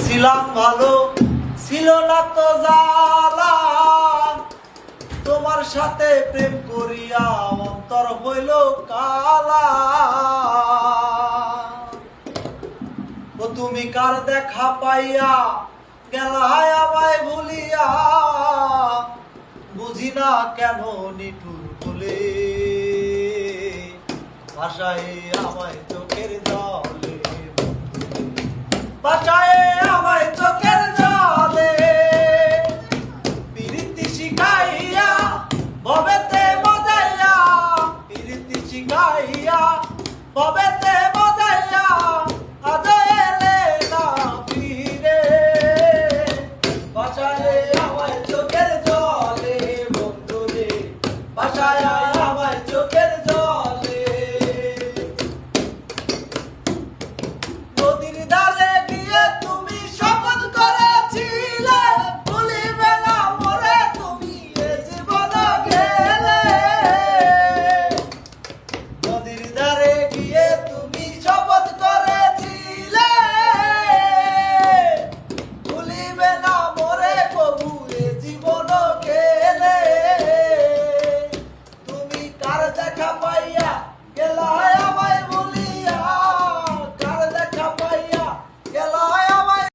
ছিলাম ভালো ছিল না তো জ্বালা, তোমার সাথে প্রেম করিয়া অন্তর হইল কালা। ও তুমি কার দেখা পাইয়া গেলায় আমায় ভুলিয়া, বুঝি না কেন নিঠুর বলে ভাষায় আমায় চোখের জলে, ভাষায়